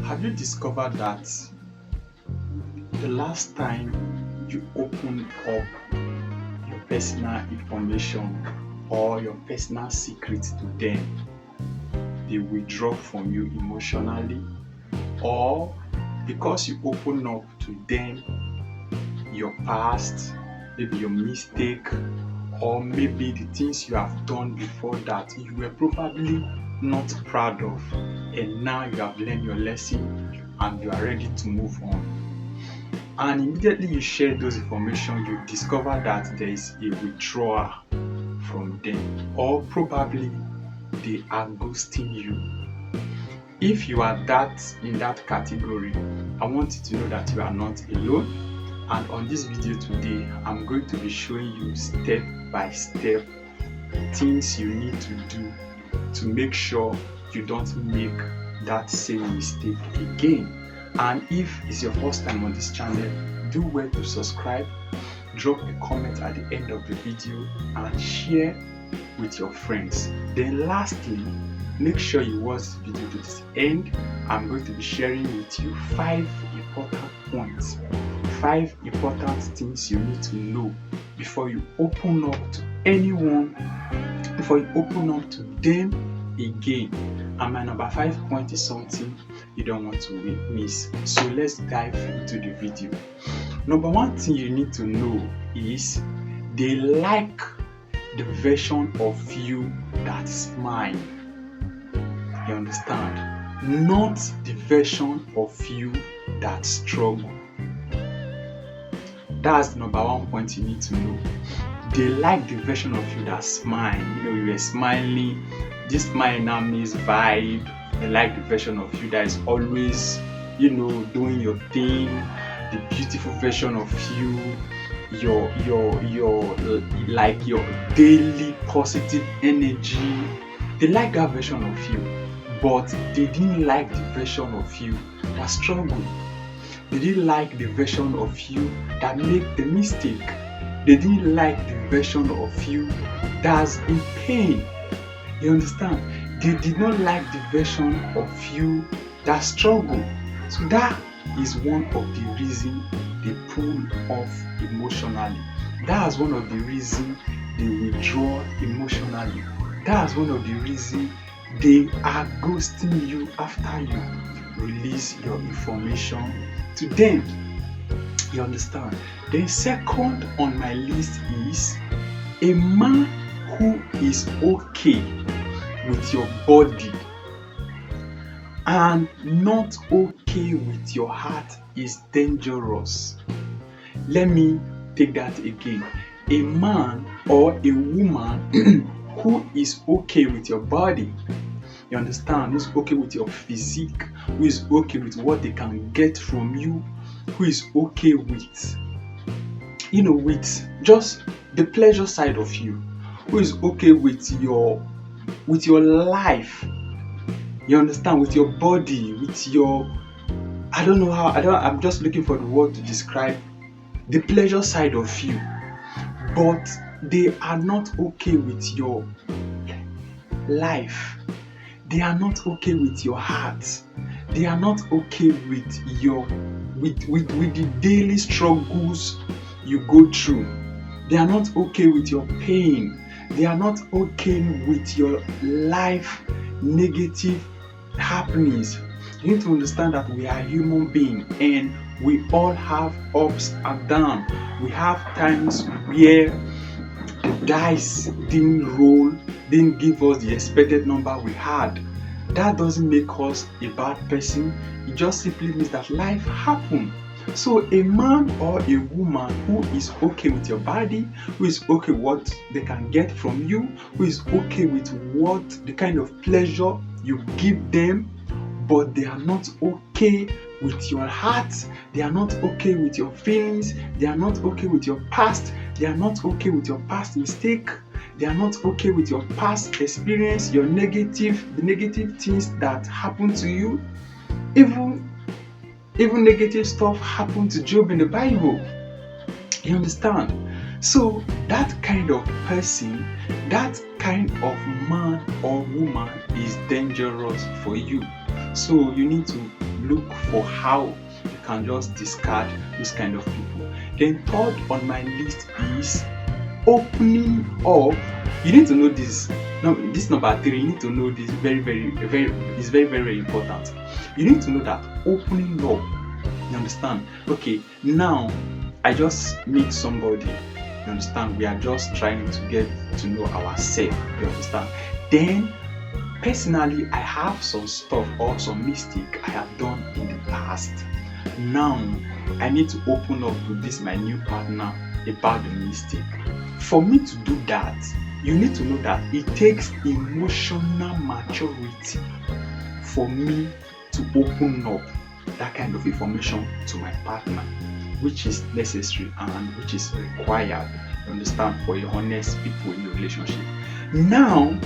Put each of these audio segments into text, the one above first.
Have you discovered that the last time you opened up your personal information or your personal secrets to them, they withdraw from you emotionally, or because you open up to them your past, maybe your mistake, or maybe the things you have done before that you were probably not proud of, and now you have learned your lesson and you are ready to move on. And immediately you share those information, you discover that there is a withdrawal from them, or probably they are ghosting you. If you are in that category, I want you to know that you are not alone. And on this video today, I'm going to be showing you step by step things you need to do to make sure you don't make that same mistake again. And if it's your first time on this channel, do well to subscribe, drop a comment at the end of the video, and share with your friends. Then lastly, make sure you watch this video to this end. I'm going to be sharing with you 5 important points, 5 important things you need to know before you open up to anyone, before you open up to them again. And my number 5 point is something you don't want to miss. So let's dive into the video. Number 1 thing you need to know is they like the version of you that smile. You understand? Not the version of you that struggle. That's the number 1 point you need to know. They like the version of you that smile. You are smiling. This smile now means vibe. They like the version of you that is always, doing your thing. The beautiful version of you. Your daily positive energy. They like that version of you, but they didn't like the version of you that struggled. They didn't like the version of you that made the mistake. They didn't like the version of you that's in pain. You understand? They did not like the version of you that struggled. So that is one of the reasons they pull off emotionally. That's one of the reasons they withdraw emotionally. That's one of the reasons they are ghosting you after you release your information to them. You understand? Then second on my list is a man who is okay with your body and not okay with your heart is dangerous. Let me take that again. A man or a woman who is okay with your body, you understand, who's okay with your physique, who is okay with what they can get from you, who is okay with, with just the pleasure side of you, who is okay with your life, you understand, with your body, with your, I'm just looking for the word to describe the pleasure side of you, but they are not okay with your life. They are not okay with your heart. They are not okay with with the daily struggles you go through. They are not okay with your pain. They are not okay with your life negative happenings. You need to understand that we are human beings and we all have ups and downs. We have times where the dice didn't roll, didn't give us the expected number we had. That doesn't make us a bad person. It just simply means that life happened. So a man or a woman who is okay with your body, who is okay with what they can get from you, who is okay with what the kind of pleasure you give them, but they are not okay with your heart, they are not okay with your feelings, they are not okay with your past, they are not okay with your past mistake, they are not okay with your past experience, the negative things that happen to you. Even negative stuff happened to Job in the Bible. You understand? So that kind of person, that kind of man or woman is dangerous for you. So you need to look for how you can just discard those kind of people. Then third on my list is opening up. You need to know this. No, this number 3, you need to know this is very important. You need to know that opening up, you understand? Okay, now I just meet somebody, you understand? We are just trying to get to know ourselves, you understand? Then personally, I have some stuff or some mistake I have done in the past. Now I need to open up to this my new partner about the mistake. For me to do that, you need to know that it takes emotional maturity for me to open up that kind of information to my partner, which is necessary and which is required, you understand, for a honest people in your relationship. Now,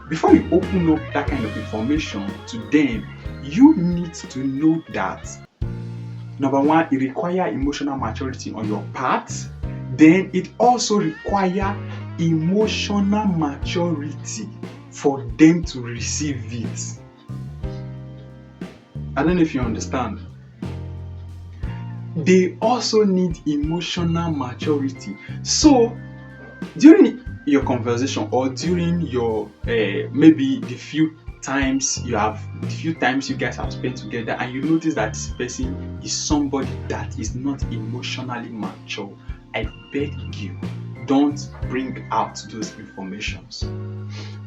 before you open up that kind of information to them, you need to know that number one, it requires emotional maturity on your part. Then it also requires emotional maturity for them to receive it. I don't know if you understand. They also need emotional maturity. So during your conversation or during your maybe the few times you guys have spent together and you notice that this person is somebody that is not emotionally mature, I beg you, don't bring out those informations.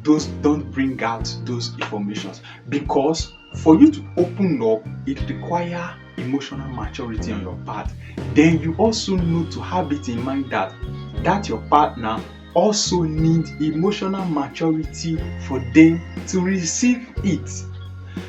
Don't bring out those informations, because for you to open up, it requires emotional maturity on your part. Then you also need to have it in mind that your partner also needs emotional maturity for them to receive it.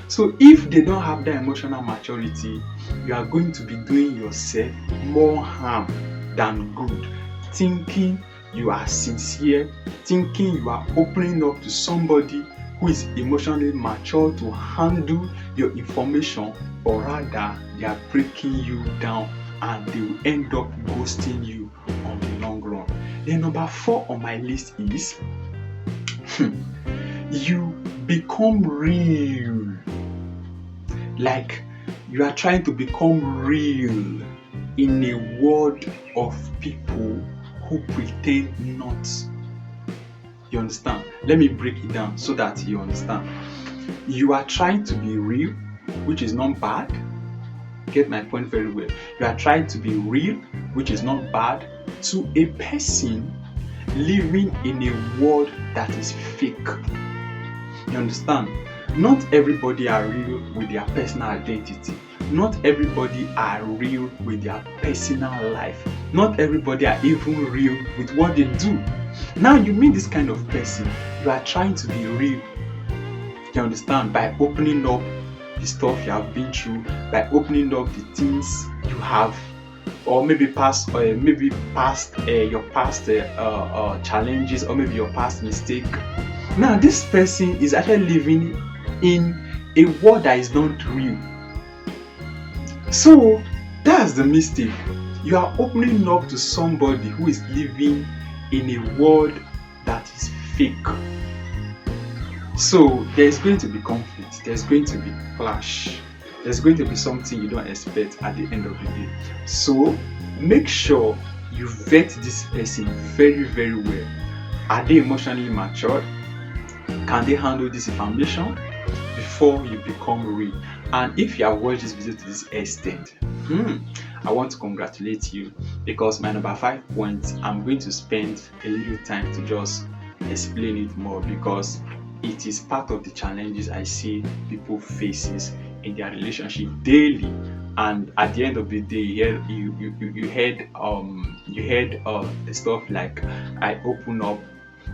So if they don't have that emotional maturity, you are going to be doing yourself more harm than good, thinking you are sincere, thinking you are opening up to somebody who is emotionally mature to handle your information, or rather they are breaking you down and they will end up ghosting you on the long run. Then number 4 on my list is you become real. Like you are trying to become real in a world of people who pretend not. You understand? Let me break it down so that you understand. You are trying to be real, which is not bad. Get my point very well. You are trying to be real, which is not bad, to a person living in a world that is fake. You understand? Not everybody are real with their personal identity. Not everybody are real with their personal life. Not everybody are even real with what they do. Now you meet this kind of person, you are trying to be real. You understand? By opening up the stuff you have been through, by opening up the things you have, or maybe your past challenges, or maybe your past mistake. Now this person is actually living in a world that is not real. So that's the mistake. You are opening up to somebody who is living in a world that is fake. So there's going to be conflict, there's going to be clash, there's going to be something you don't expect at the end of the day. So make sure you vet this person very, very well. Are they emotionally matured? Can they handle this information before you become real? And if you have watched this video to this extent, I want to congratulate you, because my number 5 point, I'm going to spend a little time to just explain it more, because it is part of the challenges I see people faces in their relationship daily. And at the end of the day, you heard the stuff like, I open up,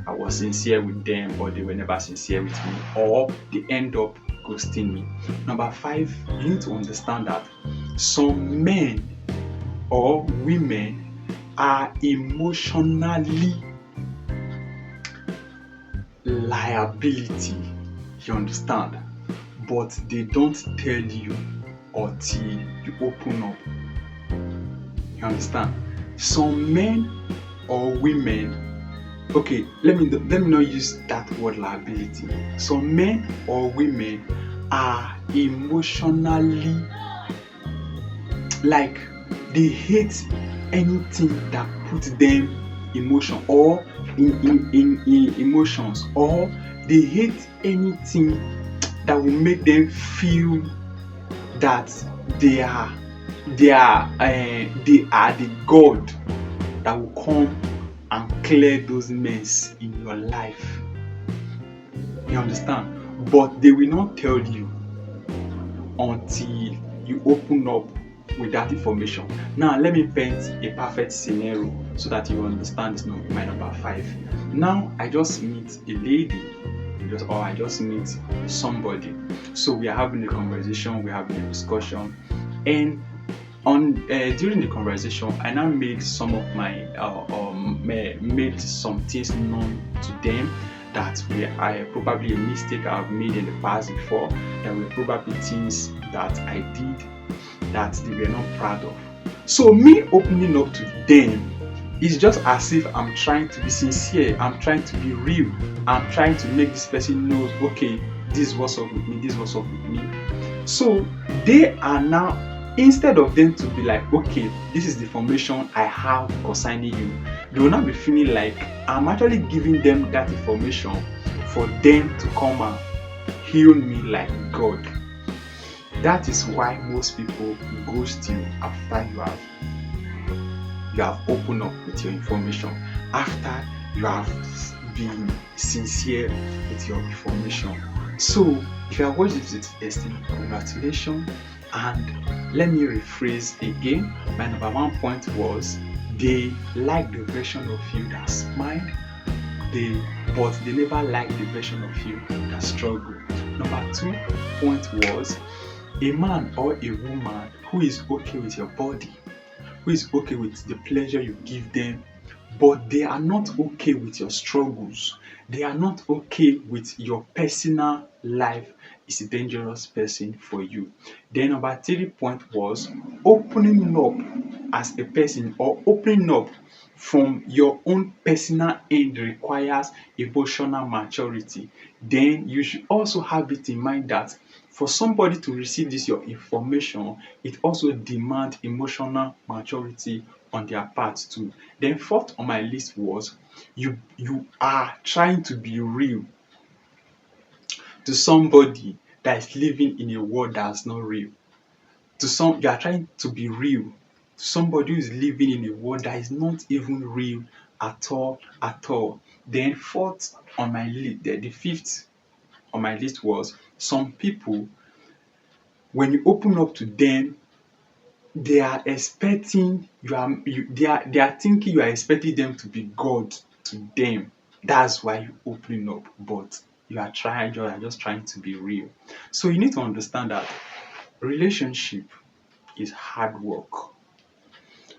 I was sincere with them, but they were never sincere with me, or they end up ghosting me. Number 5, you need to understand that some men or women are emotionally liability. You understand? But they don't tell you until you open up. You understand? Some men or women, okay, let me not use that word liability. Some men or women are emotionally, like, they hate anything that puts them emotion or in emotions, or they hate anything that will make them feel that they are they are the God that will come and clear those mess in your life. You understand? But they will not tell you until you open up with that information. Now, let me paint a perfect scenario so that you understand my number 5. Now, I just meet a lady, or I just meet somebody. So we are having a conversation, we're having a discussion, and during the conversation, I now made some of my made some things known to them that were probably a mistake I've made in the past before. There were probably things that I did that they were not proud of. So me opening up to them is just as if I'm trying to be sincere, I'm trying to be real, I'm trying to make this person know, okay, this is what's up with me, this is what's up with me. So they are now, instead of them to be like, okay, this is the information I have concerning you, they will not be feeling like I'm actually giving them that information for them to come and heal me like God. That is why most people ghost you after you have opened up with your information, after you have been sincere with your information. So if you have watched this with testing, congratulations. And let me rephrase again. My number 1 point was they like the version of you that smiled, but they never like the version of you that struggled. Number 2 point was a man or a woman who is okay with your body, who is okay with the pleasure you give them, but they are not okay with your struggles. They are not okay with your personal life, is a dangerous person for you. Then number 3 point was opening up as a person, or opening up from your own personal end requires emotional maturity. Then you should also have it in mind that for somebody to receive this your information, it also demands emotional maturity on their part too. Then 4th on my list was you are trying to be real to somebody that is living in a world that's not real. You are trying to be real to somebody who is living in a world that is not even real at all at all. Then fourth on my list, the 5th on my list was some people, when you open up to them, they are expecting they are thinking you are expecting them to be God to them. That's why you opening up, but you are just trying to be real. So you need to understand that relationship is hard work.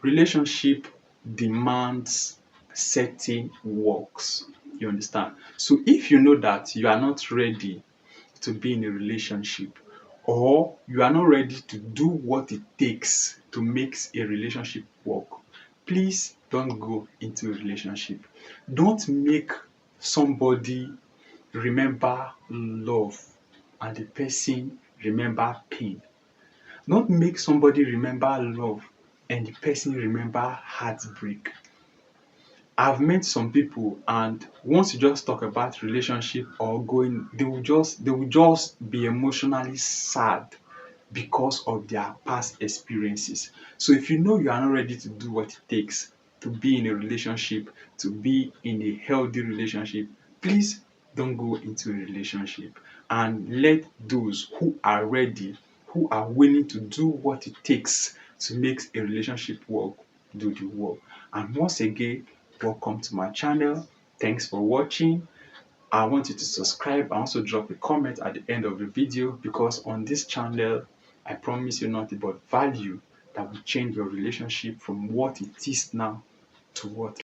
Relationship demands certain works. You understand? So if you know that you are not ready to be in a relationship, or you are not ready to do what it takes to make a relationship work, please don't go into a relationship. Don't make somebody remember love and the person remember pain. Don't make somebody remember love and the person remember heartbreak. I've met some people, and once you just talk about relationship or going, they will just be emotionally sad because of their past experiences. So if you know you are not ready to do what it takes to be in a relationship, to be in a healthy relationship, please don't go into a relationship, and let those who are ready, who are willing to do what it takes to make a relationship work, do the work. And once again, welcome to my channel. Thanks for watching. I want you to subscribe and also drop a comment at the end of the video, because on this channel I promise you nothing but value that will change your relationship from what it is now to what